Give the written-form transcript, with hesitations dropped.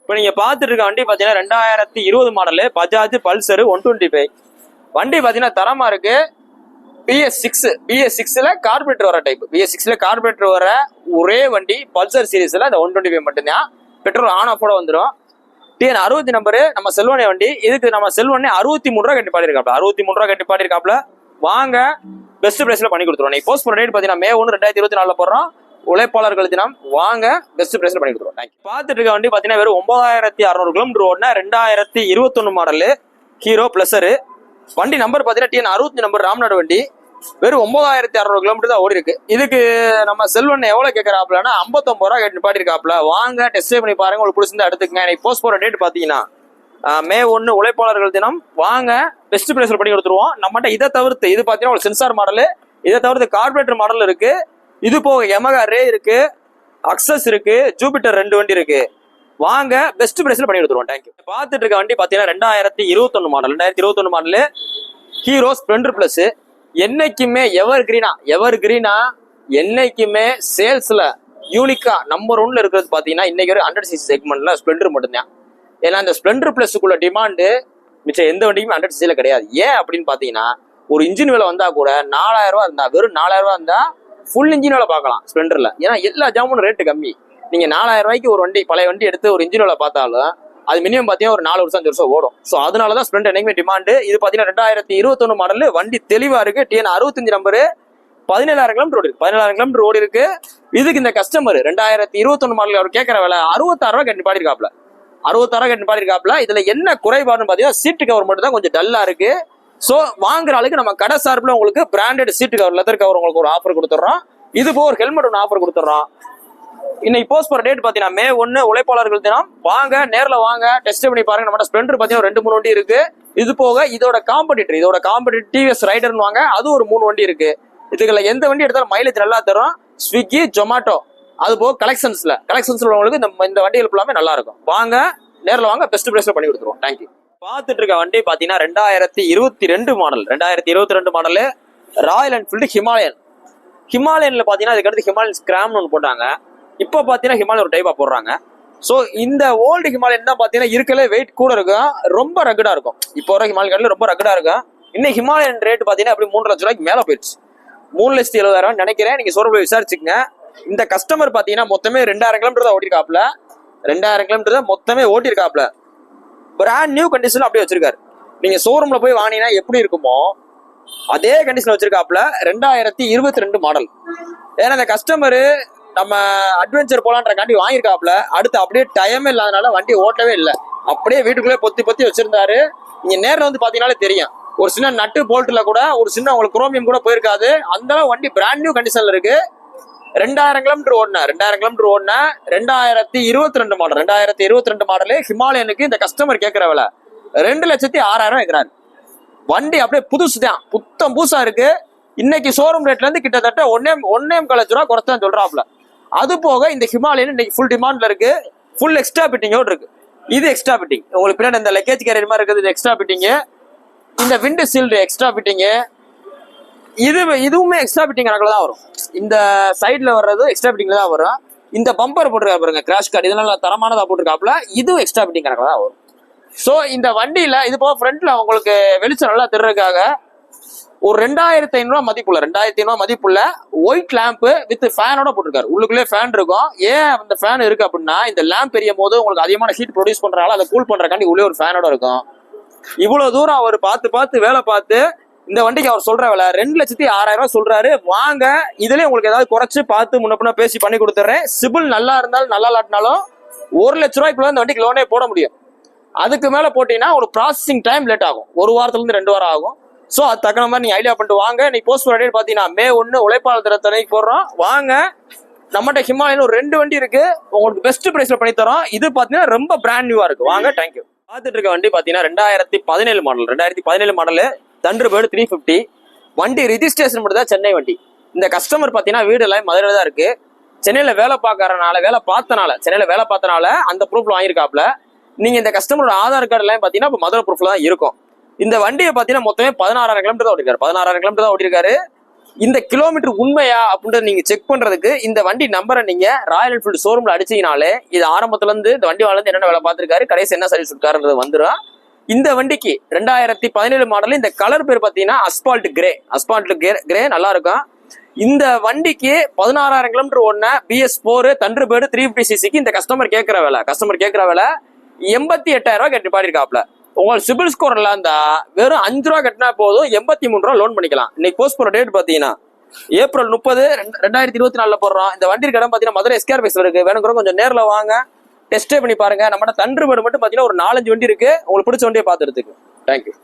இப்போ நீங்க பார்த்துட்டு இருக்க வண்டி பாத்தீங்கன்னா 2020 மாடலு பஜாஜ் பல்சர் 125. வண்டி பாத்தீங்கன்னா தரமா இருக்கு. BS6ல கார்பரேட்டர் வர டைப். BS6ல கார்பரேட்டர் வர ஒரே வண்டி பல்சர் சீரிஸ்ல இந்த 125 மட்டும்தான். பெட்ரோல் ஆன் ஆஃபோட வந்துடும். TN 60 நம்பரு நம்ம செல்வனே வண்டி. இதுக்கு நம்ம செல்வனே 63 ரூபா கட்டி பாடிருக்காப்ல. 63 ரூபா கட்டி பாடிருக்காப்ல. வாங்க பெஸ்ட் பிரைஸ்ல பண்ணி கொடுத்துருவோம். நீ போஸ்ட் பண்ண டேட் பாத்தீங்கன்னா May 1 2024 போடுறோம். உழைப்பாளர்கள் தினம். வாங்க பெஸ்ட் பிரைஸ்ல பண்ணி கொடுத்துருவோம். தேங்க்யூ. பார்த்துட்டு இருக்க வண்டி பாத்தீங்கன்னா வெறும் 9600 கிலோமீட்டர் ஓடின 2021 மாடலு ஹீரோ பிளஸரு. வண்டி நம்பர் பாத்தீங்கன்னா TN 60 நம்பர் ராம்நாடு வண்டி. வெறும் 9600 கிலோமீட்டர் தான் ஓடி இருக்கு. இதுக்கு நம்ம செல்வன் எவ்வளவு கேட்கறாப்லன்னா 59 ரூபா கேட்டு பாட்டிருக்காப்ல. வாங்க டெஸ்ட் பண்ணி பாருங்க, உங்களுக்கு பிடிச்சிருந்தா எடுத்துக்கங்க. இன்னைக்கு போஸ்ட் போற டேட் பாத்தீங்கன்னா May 1 உழைப்பாளர்கள் தினம். வாங்க பெஸ்ட் பிரைஸ்ல பண்ணி கொடுத்துருவோம். நம்மகிட்ட இதை தவிர்த்து இது பாத்தீங்கன்னா ஒரு சென்சார் மாடலு, இதை தவிர்த்து கார்பரேட்டர் மாடல் இருக்கு. இது போக Yamaha ரே இருக்கு, அக்சஸ் இருக்கு, ஜூபிட்டர் 2 வண்டி இருக்கு. வாங்க பெஸ்ட் பிரைஸ்ல பண்ணி கொடுத்துருவோம். தேங்க்யூ. பார்த்துட்டு இருக்க வண்டி பாத்தீங்கன்னா 2021 model 2021 model hero Splendor plus. என்னைக்குமே எவர் கிரீனா என்னைக்குமே சேல்ஸ்ல யூனிக்கா நம்பர் 1ல இருக்கிறது பாத்தீங்கன்னா இன்னைக்கு ஒரு 100cc செக்மெண்ட்ல ஸ்ப்ளெண்டர் மட்டும்தான். ஏன்னா இந்த ஸ்ப்ளெண்டர் பிளஸுக்குள்ள டிமாண்டு மிச்சம் எந்த வண்டிக்குமே 100cc கிடையாது. ஏன் அப்படின்னு பாத்தீங்கன்னா ஒரு இன்ஜின் விலை வந்தா கூட 4000 ரூபா இருந்தா, வெறும் 4000 ரூபா இருந்தா ஃபுல் இன்ஜின் விலை பார்க்கலாம் ஸ்ப்ளெண்டர்ல. ஏன்னா எல்லா ஜாமும் ரேட்டு கம்மி. நீங்க 4000 ரூபாய்க்கு ஒரு வண்டி பழைய வண்டி எடுத்து ஒரு இன்ஜின் விலை பார்த்தாலும் அது மினிமம் பாத்தீங்கன்னா ஒரு 4 வருஷம் 5 வருஷம் ஓடும். ஸோ அதனாலதான் ஸ்ப்ளெண்டர் என்னைக்குமே டிமாண்டு. இது பாத்தீங்கன்னா 2021 மாடல் வண்டி தெளிவா இருக்கு. TN 65 நம்பரு 17000 கிலோமீட்டர் ஓடி இருக்கு. 17000 கிலோமீட்டர் ஓடி இருக்கு. இதுக்கு இந்த கஸ்டமர் 2021 மாடல் அவர் கேட்கற விலை 66 ரூபா கட்டி பாடிருக்காப்ல. 66 ரூபா கட்டி பாடிருக்காப்ல. இதுல என்ன குறைபாடுன்னு பாத்தீங்கன்னா சீட்டு கவர் மட்டும் தான் கொஞ்சம் டல்லா இருக்கு. ஸோ வாங்குற ஆளுக்கு நம்ம கடை சார்பில் உங்களுக்கு பிராண்டட் சீட்டு கவர், லெதர் கவர் உங்களுக்கு ஒரு ஆஃபர் கொடுத்துட்றோம். இது போக ஒரு ஹெல்மெட் ஒன்று ஆஃபர் கொடுத்துட்றோம். இன்னைக்கு போஸ்ட் போற டேட் பாத்தீங்கன்னா May 1 உழைப்பாளர்கள் தினம். வாங்க நேர்ல வாங்க டெஸ்ட் பண்ணி பாருங்க. நம்ம ஸ்ப்ளெண்டர் பாத்தீங்கன்னா 2-3 வண்டி இருக்கு. இது போக இதோட காம்படிட்டர் TVS ரைடர்னு வாங்க, அது ஒரு 3 வண்டி இருக்கு. இதுல எந்த வண்டி எடுத்தாலும் மைலேஜ் நல்லா தரும். ஸ்விக்கி, ஜொமாட்டோ, அது போக கலெக்ஷன்ஸ்ல உள்ளவங்களுக்கு இந்த வண்டிகள் எல்லாமே நல்லா இருக்கும். வாங்க நேர்ல வாங்க பெஸ்ட் பிரைஸ்ல பண்ணி கொடுத்துருவோம். தேங்க்யூ. பார்த்துட்டு இருக்க வண்டி பாத்தீங்கன்னா 2022 மாடல் 2022 மாடலு ராயல் என்ஃபீல்டு ஹிமாலயன்ல பாத்தீங்கன்னா அதுக்கடுத்து ஹிமாலயன் ஸ்கிராம்னு ஒன்று போட்டாங்க. இப்போ பாத்தீங்கன்னா ஹிமாலயன் ஒரு டைப்பா போடுறாங்க. ஸோ இந்த ஓல்டு ஹிமாலயன் தான் பாத்தீங்கன்னா இருக்கலே வெயிட் கூட இருக்கும், ரொம்ப ரகடா இருக்கும். இப்போ வர ஹிமாலயன் ரொம்ப ரகடா இருக்கும். இன்னும் ஹிமாலயன் ரேட் பாத்தீங்கன்னா அப்படி 3 லட்சம் ரூபாய்க்கு மேல போயிடுச்சு. 3,70,000 நினைக்கிறேன். நீங்க சோர்வு விசாரிச்சுக்கங்க. இந்த கஸ்டமர் பாத்தீங்கன்னா மொத்தமே 2000 கிலோமீட்டர் தான் ஓட்டிருக்காப்ல. 2000 கிலோமீட்டர் தான் மொத்தமே ஓட்டிருக்காப்ல. பிராண்ட் நியூ கண்டிஷன் அப்படியே வச்சிருக்காரு. நீங்க ஷோரூம்ல போய் வாங்கினா எப்படி இருக்குமோ அதே கண்டிஷன் வச்சிருக்காப்ல. 2022 மாடல். ஏன்னா இந்த கஸ்டமரு நம்ம அட்வென்ச்சர் போலான்றக்காண்டி வாங்கியிருக்காப்ல. அடுத்து அப்படியே டைமே இல்லாதனால வண்டி ஓட்டவே இல்லை. அப்படியே வீட்டுக்குள்ளே பொத்தி வச்சிருந்தாரு. நீங்க நேரில் வந்து பாத்தீங்கன்னாலே தெரியும். ஒரு சின்ன நட்டு போல்ட்ல கூட ஒரு சின்ன உங்களுக்கு குரோமியம் கூட போயிருக்காது. அந்த அளவு வண்டி பிராண்ட் நியூ கண்டிஷன்ல இருக்கு. 2000 கிலோமீட்டர் ஓடின 2022 மாடல் 2022 மாடலு ஹிமாலயனுக்கு இந்த கஸ்டமர் கேட்கிற விலை 2,06,000 கேட்கிறாரு. வண்டி அப்படியே புதுசுதான், புத்தம் பூசா இருக்கு. இன்னைக்கு ஷோரூம் ரேட்ல இருந்து கிட்டத்தட்ட 1.25 லட்சம் ரூபா குறைச்தான் சொல்றாப்ல. அது போக இந்த ஹிமாலயன் இன்னைக்கு ஃபுல் டிமாண்ட்ல இருக்கு. ஃபுல் எக்ஸ்ட்ரா பிட்டிங்கோடு இருக்கு. இது எக்ஸ்ட்ரா பிட்டிங். உங்களுக்கு பின்னாடி இந்த லக்கேஜ் கேரியர் மாதிரி இருக்குது, இது எக்ஸ்ட்ரா பிட்டிங். இந்த விண்டு சீல்டு எக்ஸ்ட்ரா பிட்டிங். இதுவுமே எக்ஸ்ட்ரா பிட்டிங் கணக்குல தான் வரும். இந்த சைட்ல வர்றது எக்ஸ்ட்ரா பிட்டிங்ல தான் வரும். இந்த பம்பர் போட்டிருக்கா பாருங்க, கிராஷ் கார்டு, இதெல்லாம் தரமானதா போட்டிருக்காப்ல. இதுவும் எக்ஸ்ட்ரா பிட்டிங் கணக்குல தான் வரும். ஸோ இந்த வண்டியில இது போக ஃப்ரண்ட்ல உங்களுக்கு வெளிச்சம் நல்லா தெரிறதுக்காக ஒரு 2500 ரூபா மதிப்புள்ள ஒயிட் லேம்ப் வித் ஃபேனோட போட்டிருக்காரு. உள்ளுக்குள்ளே ஃபேன் இருக்கும். ஏன் அந்த ஃபேன் இருக்கு அப்படின்னா இந்த லேம்ப் எரியும் போது உங்களுக்கு அதிகமான ஹீட் ப்ரொடியூஸ் பண்றதுனால அதை கூல் பண்றதுக்காண்டி உள்ளே ஒரு ஃபேனோட இருக்கும். இவ்வளவு தூரம் அவர் பார்த்து வேலை பார்த்து இந்த வண்டிக்கு அவர் சொல்ற விலை 2,06,000 ரூபாய் சொல்றாரு. வாங்க இதுலயே உங்களுக்கு ஏதாவது குறைச்சு பார்த்து முன்ன பேசி பண்ணி கொடுத்துறேன். சிபில் நல்லா இருந்தாலும் நல்லா இல்லாட்டினாலும் 1 லட்ச ரூபாய்க்குள்ள இந்த வண்டிக்கு லோனே போட முடியும். அதுக்கு மேல போட்டீங்கன்னா ஒரு ப்ராசஸிங் டைம் லேட் ஆகும். 1 வாரத்துல இருந்து 2 வாரம் ஆகும். ஸோ அது தகுந்த மாதிரி நீங்க ஐடியா பண்ணிட்டு வாங்க. நீ போஸ்ட் பண்ண டேட் பாத்தீங்கன்னா May 1 உழைப்பாளர் தினத்தன்னைக்கு போடுறோம். வாங்க நம்மகிட்ட ஹிமாலயன் ஒரு 2 வண்டி இருக்கு. உங்களுக்கு பெஸ்ட் பிரைஸ்ல பண்ணி தரோம். இது பாத்தீங்கன்னா ரொம்ப பிராண்ட் நியூவா இருக்கு. வாங்க. தேங்க்யூ. பார்த்துட்டு இருக்க வண்டி பாத்தீங்கன்னா 2017 மாடல் தண்டர்பேர்டு 350. வண்டி ரிஜிஸ்ட்ரேஷன் மட்டும் தான் சென்னை வண்டி. இந்த கஸ்டமர் பாத்தீங்கன்னா வீடு எல்லாம் மதுரையில தான் இருக்கு. சென்னையில வேலை பார்த்தனால அந்த ப்ரூஃப்ல வாங்கியிருக்காப்ல. நீங்க இந்த கஸ்டமரோட ஆதார் கார்டு எல்லாம் பாத்தீங்கன்னா இப்ப மதுரை ப்ரூஃப்ல தான் இருக்கும். இந்த வண்டியை பாத்தீங்கன்னா மொத்தமே 16,000 கிலோமீட்டர் தான் ஓட்டிருக்காரு. இந்த கிலோமீட்டர் உண்மையா அப்படின்றத நீங்க செக் பண்றதுக்கு இந்த வண்டி நம்பரை நீங்க ராயல் என்ஃபீல்டு ஷோரூம்ல அடிச்சீங்கனாலே இது ஆரம்பத்துல இருந்து இந்த வண்டி வாழ்ந்து என்னென்ன வேலை பார்த்திருக்காரு, கடைசி என்ன சர்வீஸ் கொடுக்காருன்றது வந்துடும். இந்த வண்டிக்கு 2017 மாடல், இந்த கலர் பேர் பாத்தீங்கன்னா அஸ்பால்ட் கிரே நல்லா இருக்கும். இந்த வண்டிக்கு 16,000 கிலோமீட்டர் ஓடின BS4 தண்டர்பேர்டு 350cc இந்த கஸ்டமர் கேட்கிற வேலை 88,000 ரூபாய் கட்டி பாடிருக்காப்ல. உங்களுக்கு சிபில் ஸ்கோர் எல்லாம் இருந்தா வெறும் 5 ரூபா கட்டினா போதும் 83 ரூபா லோன் பண்ணிக்கலாம். இன்னைக்கு போஸ்ட் போற டேட் பாத்தீங்கன்னா ஏப்ரல் 30, 2024 போடுறோம். இந்த வண்டி இடம் பாத்தீங்கன்னா மதுரை SKR பேஸ்ல இருக்கு. வேணுங்கிற கொஞ்சம் நேரில் வாங்க, டெஸ்டே பண்ணி பாருங்க. நம்ம தண்டர்பேர்டு மட்டும் பாத்தீங்கன்னா ஒரு 4-5 வண்டி இருக்கு. உங்களுக்கு பிடிச்ச வண்டியை பாத்துறதுக்கு. தேங்க்யூ.